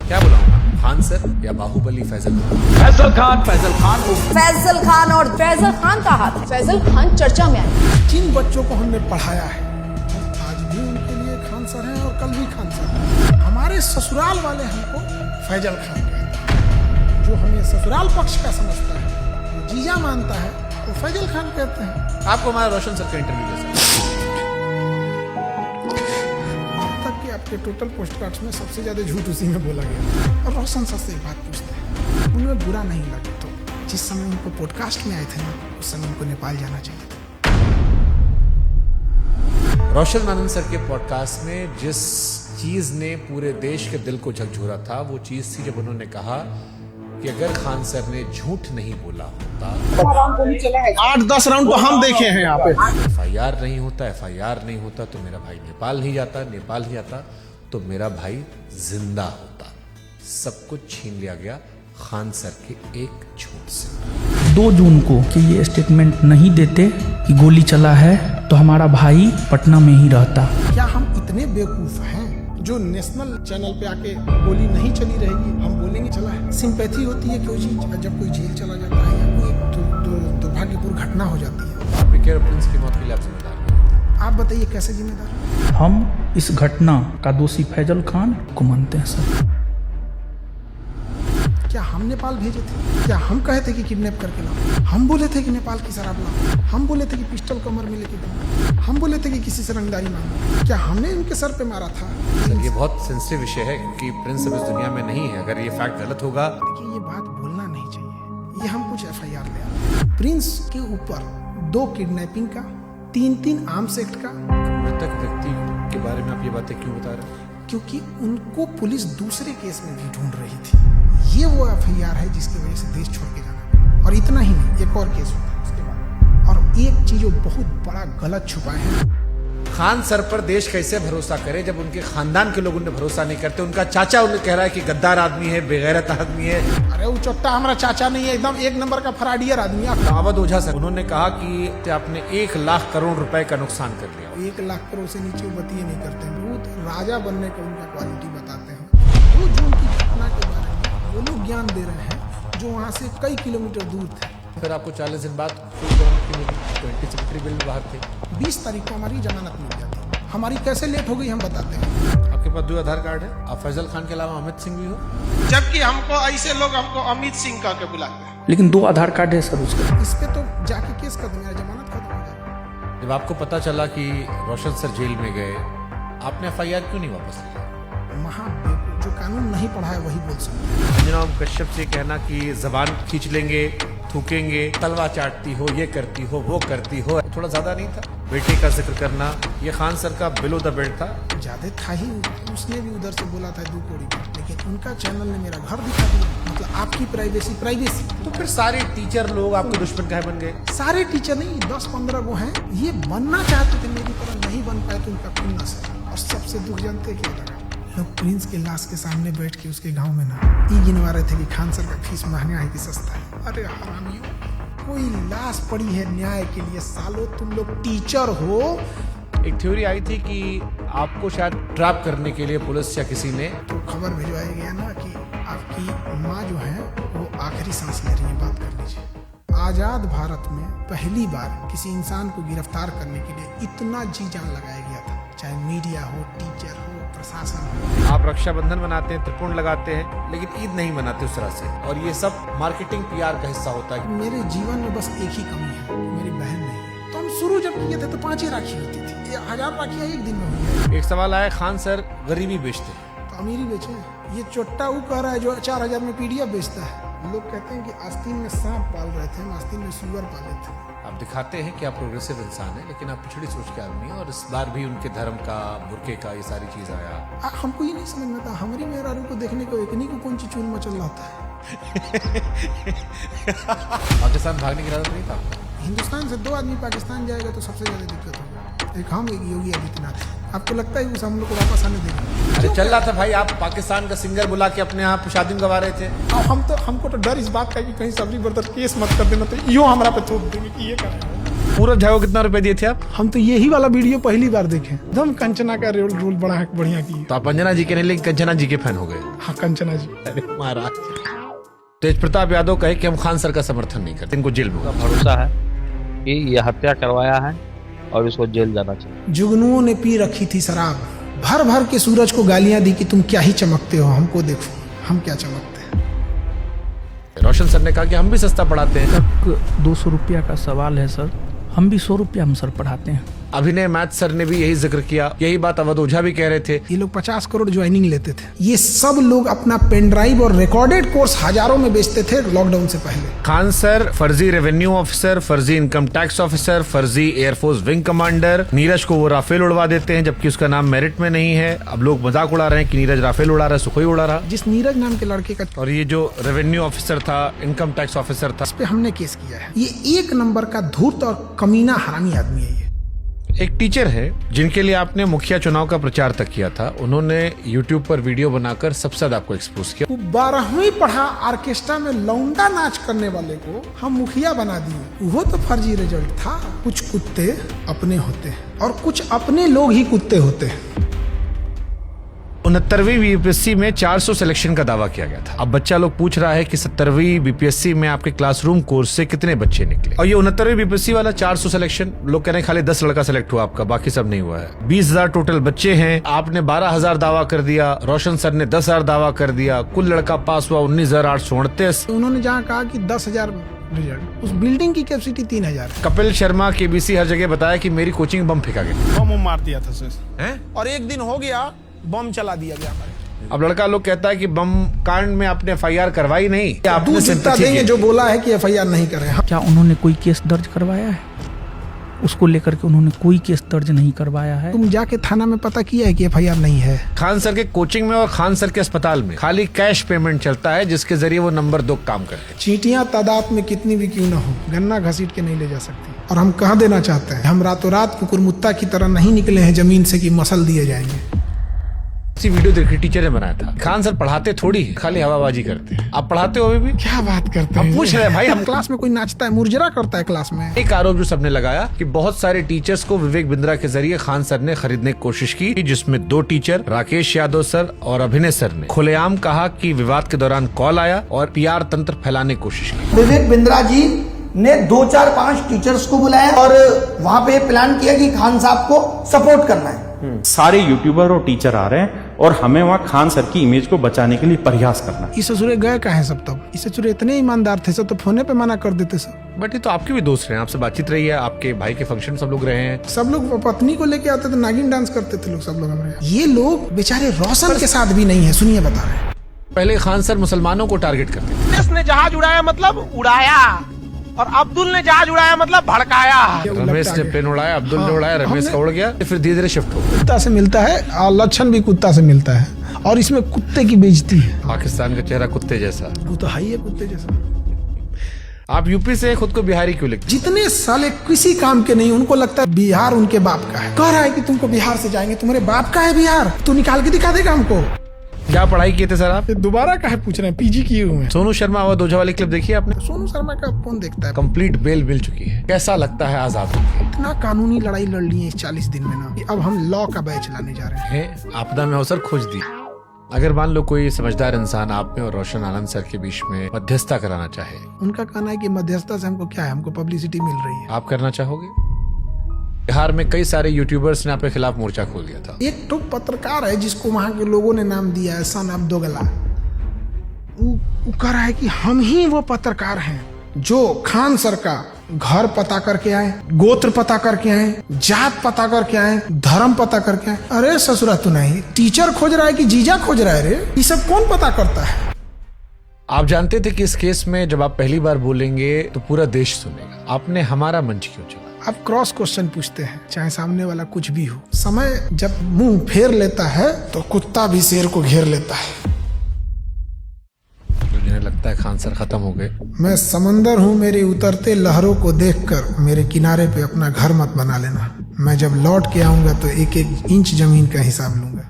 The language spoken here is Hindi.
क्या बुलाऊंगा, खान सर या बाहुबली फैजल खान? फैजल खान, फैजल खान को फैजल खान और फैजल खान का हाथ, फैजल खान चर्चा में आए। जिन बच्चों को हमने पढ़ाया है आज भी उनके लिए खान सर हैं और कल भी खान सर हैं। हमारे ससुराल वाले हमको फैजल खान कहते हैं। जो हमें ससुराल पक्ष का समझता है, जो जीजा मानता है, वो फैजल खान कहते हैं। आपको हमारा रोशन सर का इंटरव्यू कैसा? आपके टोटल पोस्टकार्ड्स में सबसे ज्यादा झूठ उसी में बोला गया। और रोशन सर से एक बात पूछते हैं, उनमें बुरा नहीं लगे तो जिस समय उनको पॉडकास्ट में आए थे ना, उस समय उनको नेपाल जाना चाहिए था। रोशन आनंद सर के पॉडकास्ट में जिस चीज ने पूरे देश के दिल को झकझोरा था, वो चीज थी जब उन्होंने कहा कि अगर खान सर ने झूठ नहीं बोला होता, 8-10 राउंड तो हम देखे हैं यहाँ पे। FIR नहीं होता, FIR नहीं होता तो मेरा भाई नेपाल नहीं जाता, नेपाल नहीं जाता तो मेरा भाई जिंदा होता। सब कुछ छीन लिया गया खान सर के एक झूठ से। 2 जून को कि ये स्टेटमेंट नहीं देते कि गोली चला है तो हमारा भाई पटना में ही रहता। क्या हम इतने बेवकूफ हैं जो नेशनल चैनल पे आके गोली नहीं चली रहेगी हम बोलेंगे चला है? सिंपैथी होती है कोई चीज जब कोई जेल चला जाता है या कोई दुर्भाग्यपूर्ण घटना हो जाती है। प्रिंस की मौत के लिए आप जिम्मेदार हैं। आप बताइए कैसे जिम्मेदार? हम इस घटना का दोषी फैजल खान को मानते हैं सर। क्या हम नेपाल भेजे थे? क्या हम कहे थे कि किडनैप करके लाओ? हम बोले थे कि नेपाल की शराब लाओ? हम बोले थे कि पिस्टल कमर में लेके दो? हम बोले थे कि किसी से रंगदारी मांगो? क्या हमने उनके सर पे मारा था? सर ये बहुत सेंसिटिव विषय है क्योंकि प्रिंस अब इस दुनिया में नहीं है। अगर ये फैक्ट गलत होगा, देखिए ये बात बोलना नहीं चाहिए। ये हम कुछ FIR ले आए। प्रिंस के ऊपर 2 किडनैपिंग का, 3 आर्म्स एक्ट का। मृतक व्यक्ति के बारे में आप ये बातें क्यों बता रहे हैं? क्योंकि उनको पुलिस दूसरे केस में भी ढूंढ रही थी। ये वो FIR है जिसकी वजह से देश छोड़ के जाना। और इतना ही नहीं, एक और केस होता है उसके बाद। और एक चीज वो बहुत बड़ा गलत छुपाए हैं। खान सर पर देश कैसे भरोसा करे जब उनके खानदान के लोग उन्हें भरोसा नहीं करते? उनका चाचा उन्हें कह रहा है कि गद्दार आदमी है, बेगैरत आदमी है। अरे वो चोट्टा हमारा चाचा नहीं है, एकदम 1 नंबर का फराडियर आदमी है। अवध ओझा सर उन्होंने कहा कि आपने 1 लाख करोड़ रुपए का नुकसान कर लिया। 1 लाख करोड़ से नीचे वो बतिए नहीं करते हैं। बहुत राजा बनने का उनका क्वालिटी बताते हैं। 2 जून की घटना के बारे में वो लोग ज्ञान दे रहे हैं जो वहाँ से कई किलोमीटर दूर थे। फिर आपको 40 दिन बाद 20 सेक्रेटरी बिल बाहर थे। 20 तारीख को हमारी जमानत मिल जाती है। हमारी कैसे लेट हो गई हम बताते हैं। आपके पास 2 आधार कार्ड है। आप फैजल खान के अलावा अमित सिंह भी हो। जबकि हमको ऐसे लोग हमको अमित सिंह कह के बुलाते हैं। लेकिन 2 आधार कार्ड है सर उसका। इस पे तो जाके केस कर देंगे, जमानत खत्म हो जाएगी। जब आपको पता चला कि रोशन सर जेल में गए, आपने FIR क्यों नहीं वापस लिया? जो कानून नहीं पढ़ा है वही बोल सकते हैं। अंजना कश्यप से कहना कि जबान खींच लेंगे, थूकेंगे, तलवा चाटती हो, ये करती हो, वो करती हो, थोड़ा ज्यादा नहीं था? बेटे का जिक्र करना, ये खान सर का बिलो द बेल्ट था। ज्यादा था ही। उसने भी उधर से बोला था 2 कौड़ी का, लेकिन उनका चैनल ने मेरा घर दिखा दिया। मतलब आपकी प्राइवेसी। तो फिर सारे टीचर लोग आपके दुश्मन काहे बन गए? सारे टीचर नहीं, 10-15 वो हैं। ये बनना चाहते थे मेरी तरह, नहीं बन पाए तो उनका खुन्नस है। और सबसे दुख जानते क्या लगा? लोग प्रिंस के लाश के सामने बैठ के उसके गांव में ना ये गिनवा रहे थे कि खान सर का फीस महंगा है कि सस्ता है। अरे हरामियों, कोई लाश पड़ी है न्याय के लिए। सालों तुम लोग टीचर हो। एक थ्योरी आई थी कि आपको शायद ट्रैप करने के लिए पुलिस या किसी ने तो खबर भिजवाया गया ना कि आपकी माँ जो है वो आखिरी सांस ले रही है, बात कर लीजिए। आजाद भारत में पहली बार किसी इंसान को गिरफ्तार करने के लिए इतना जी जान लगाया गया था, चाहे मीडिया हो, टीचर हो, प्रशासन हो। आप रक्षाबंधन मनाते हैं, त्रिपुण लगाते हैं, लेकिन ईद नहीं मनाते उस तरह से। और ये सब मार्केटिंग PR का हिस्सा होता है। मेरे जीवन में बस एक ही कमी है कि मेरी बहन नहीं है। तो हम शुरू जब किए थे तो 5 ही राखी होती थी। 1000 राखियाँ एक दिन में हुई है। एक सवाल आया, खान सर गरीबी बेचते हैं तो अमीरी बेचे। ये चोट्टा वो कह रहा है जो 4000 में PDF बेचता है। लोग कहते हैं कि आस्तीन में सांप पाल रहे थे, हम आस्तीन में सुअर पाले थे। आप दिखाते हैं कि आप प्रोग्रेसिव इंसान हैं, लेकिन आप पिछड़ी सोच के आदमी हैं। और इस बार भी उनके धर्म का, बुर्के का, ये सारी चीज आया। हमको ये नहीं समझ में आता, हमारी मेहरारू को देखने को एकनी को कौन सी चूल मचल रहा होता है। पाकिस्तान भागने की इरादा नहीं था आपका? हिंदुस्तान से 2 आदमी पाकिस्तान जाएगा तो सबसे ज्यादा दिक्कत होगा। एक हम, एक योगी आदित्यनाथ। आपको लगता है उस हम लोग को वापस आने देंगे? अरे चल रहा था भाई, आप पाकिस्तान का सिंगर बुला के अपने आप शादी में गवा रहे थे। हमको तो डर इस बात का कि कहीं सबरी ब्रदर केस मत कर देना तो यो हमारा पे थोप देंगे कि ये कर रहे हैं। पूरा झाओ कितना रुपए दिए थे आप? हम तो यही वाला वीडियो पहली बार देखे, एकदम कंचना का रोल बड़ा बढ़िया किया। तो आप अंजना जी के नहीं लेकिन कंचना जी के फैन हो गए। हाँ कंचना जी। अरे महाराज, तेज प्रताप यादव कहे कि हम खान सर का समर्थन नहीं करते, इनको जेल में भरोसा है कि ये हत्या करवाया है और इसको जेल जाना चाहिए। जुगनुओं ने पी रखी थी शराब, भर भर के सूरज को गालियां दी कि तुम क्या ही चमकते हो, हमको देखो हम क्या चमकते हैं। रोशन सर ने कहा कि हम भी सस्ता पढ़ाते हैं। 200 रुपया का सवाल है सर, हम भी 100 रुपया हम सर पढ़ाते हैं। अभिनय मैथ सर ने भी यही जिक्र किया, यही बात अवध ओझा भी कह रहे थे। ये लोग 50 करोड़ ज्वाइनिंग लेते थे। ये सब लोग अपना पेन ड्राइव और रिकॉर्डेड कोर्स हजारों में बेचते थे लॉकडाउन से पहले। खान सर फर्जी रेवेन्यू ऑफिसर, फर्जी इनकम टैक्स ऑफिसर, फर्जी एयरफोर्स विंग कमांडर। नीरज को वो राफेल उड़वा देते हैं जबकि उसका नाम मेरिट में नहीं है। अब लोग मजाक उड़ा रहे हैं कि नीरज राफेल उड़ा रहा है, सुखोई उड़ा रहा। जिस नीरज नाम के लड़के का, और ये जो रेवेन्यू ऑफिसर था, इनकम टैक्स ऑफिसर था, इस पे हमने केस किया है। ये एक नंबर का धूर्त और कमीना हरामी आदमी है। ये एक टीचर है जिनके लिए आपने मुखिया चुनाव का प्रचार तक किया था, उन्होंने YouTube पर वीडियो बनाकर सबसे ज्यादा आपको एक्सपोज किया। 12वीं पढ़ा ऑर्केस्ट्रा में लौंडा नाच करने वाले को हम मुखिया बना दिए। वो तो फर्जी रिजल्ट था। कुछ कुत्ते अपने होते हैं और कुछ अपने लोग ही कुत्ते होते हैं। 69वीं बीपीएससी में 400 सिलेक्शन का दावा किया गया था। अब बच्चा लोग पूछ रहा है कि 70वीं बीपीएससी में आपके क्लासरूम कोर्स से कितने बच्चे निकले। और ये 69वीं बीपीएससी वाला 400 सिलेक्शन, लोग कह रहे हैं खाली 10 लड़का सिलेक्ट हुआ आपका, बाकी सब नहीं हुआ है। 20,000 टोटल बच्चे हैं, आपने 12,000 दावा कर दिया, रोशन सर ने 10,000 दावा कर दिया, कुल लड़का पास हुआ 19,838। उन्होंने जहाँ कहा कि 10,000 रिजल्ट, उस बिल्डिंग की कैपेसिटी 3,000। कपिल शर्मा केबीसी हर जगह बताया कि मेरी कोचिंग बम फेंका गया। बम मार दिया था सर, हैं? और एक दिन हो गया बम चला दिया गया हमारे। अब लड़का लोग कहता है कि बम कांड में आपने FIR करवाई नहीं, आपने दूध जितना sympathy देंगे की। जो बोला है कि FIR नहीं करे। क्या उन्होंने कोई केस दर्ज करवाया है? उसको लेकर के उन्होंने कोई केस दर्ज नहीं करवाया है। तुम जाके थाना में पता किया है कि FIR नहीं है? खान सर के कोचिंग में और खान सर के अस्पताल में खाली कैश पेमेंट चलता है, जिसके जरिए वो नंबर 2 काम करते हैं। चींटियां तादाद में कितनी भी क्यों ना हो, गन्ना घसीट के नहीं ले जा सकती। और हम कह देना चाहते हैं, हम रातों रात कुकुरमुत्ता की तरह नहीं निकले हैं जमीन से कि मसल दिए जाएंगे। इसी वीडियो देखी टीचर ने बनाया था। खान सर पढ़ाते थोड़ी है, खाली हवाबाजी करते हैं। आप पढ़ाते हो अभी भी? क्या बात करते हम हैं? पूछ रहे हैं भाई, हम क्लास में कोई नाचता है, मुरझरा करता है क्लास में। एक आरोप जो सबने लगाया कि बहुत सारे टीचर्स को विवेक बिंद्रा के जरिए खान सर ने खरीदने की कोशिश की, जिसमें 2 टीचर राकेश यादव सर और अभिनय सर ने खुलेआम कहा कि विवाद के दौरान कॉल आया और PR तंत्र फैलाने की कोशिश की। विवेक बिंद्रा जी ने 2, 4, 5 टीचर्स को बुलाया और वहाँ पे प्लान किया कि खान साहब को सपोर्ट करना है। सारे यूट्यूबर और टीचर आ रहे हैं और हमें वहाँ खान सर की इमेज को बचाने के लिए प्रयास करना है। इस ससुरे गए कहाँ हैं सब? तब इस ससुरे इतने ईमानदार थे सब, तो फोने पे मना कर देते सब। बट ये तो आपके भी दोस्त रहे हैं, आपसे बातचीत रही है, आपके भाई के फंक्शन सब लोग रहे हैं। सब लोग पत्नी को लेके आते थे, नागिन डांस करते थे लोग, सब लोग हमारे यहाँ। ये लोग बेचारे रोशन के साथ भी नहीं है। सुनिए बता रहे हैं। पहले खान सर मुसलमानों को टारगेट करते थे। रमेश ने जहाज उड़ाया मतलब उड़ाया, और अब्दुल ने जहाज उड़ाया मतलब भड़काया। रमेश ने प्लेन उड़ाया, अब्दुल ने उड़ाया, रमेश का उड़ गया, फिर धीरे धीरे शिफ्ट हो गया। कुत्ता से मिलता है और लक्षण भी कुत्ता से मिलता है, और इसमें कुत्ते की बेइज्जती है। पाकिस्तान का चेहरा कुत्ते जैसा। वो तो है ही है कुत्ते जैसा। आप यूपी से खुद को बिहारी क्यों लिखते? जितने साले किसी काम के नहीं, उनको लगता है बिहार उनके बाप का है। कह रहा है कि तुमको बिहार से जाएंगे, तुम्हारे बाप का है बिहार, तू निकाल के दिखा देगा हमको। क्या पढ़ाई किए थे सर आप? दोबारा काहे पूछ रहे हैं? PG किए हुए हैं। सोनू शर्मा अवध ओझा वाली क्लिप देखी आपने? सोनू शर्मा का कौन देखता है? कंप्लीट बेल मिल चुकी है। कैसा लगता है आजाद होके? इतना कानूनी लड़ाई लड़ ली है इस 40 दिन में ना, कि अब हम लॉ का बैच लाने जा रहे हैं। आपदा में अवसर खोज दी। अगर मान लो कोई समझदार इंसान आप में और रोशन आनंद सर के बीच में मध्यस्थता कराना चाहे, उनका कहना है कि मध्यस्थता से हमको क्या है, हमको पब्लिसिटी मिल रही है। आप करना चाहोगे? बिहार में कई सारे यूट्यूबर्स ने आपके खिलाफ मोर्चा खोल दिया था। एक तो पत्रकार है जिसको वहां के लोगों ने नाम दिया है सन ऑफ दोगला। वो कह रहा है कि हम ही वो पत्रकार हैं जो खान सर का घर पता करके आए, गोत्र पता करके आए, जात पता करके आए, धर्म पता करके आए। अरे ससुरा तू नहीं, टीचर खोज रहा है कि जीजा खोज रहा है? रे ये सब कौन पता करता है? आप जानते थे कि इस केस में जब आप पहली बार बोलेंगे तो पूरा देश सुनेगा। आपने हमारा मंच क्यों चुना? आप क्रॉस क्वेश्चन पूछते हैं, चाहे सामने वाला कुछ भी हो। समय जब मुंह फेर लेता है तो कुत्ता भी शेर को घेर लेता है। मुझे लगता है खान सर खत्म हो गए। मैं समंदर हूँ, मेरे उतरते लहरों को देखकर मेरे किनारे पे अपना घर मत बना लेना। मैं जब लौट के आऊंगा तो 1-1 इंच जमीन का हिसाब लूंगा।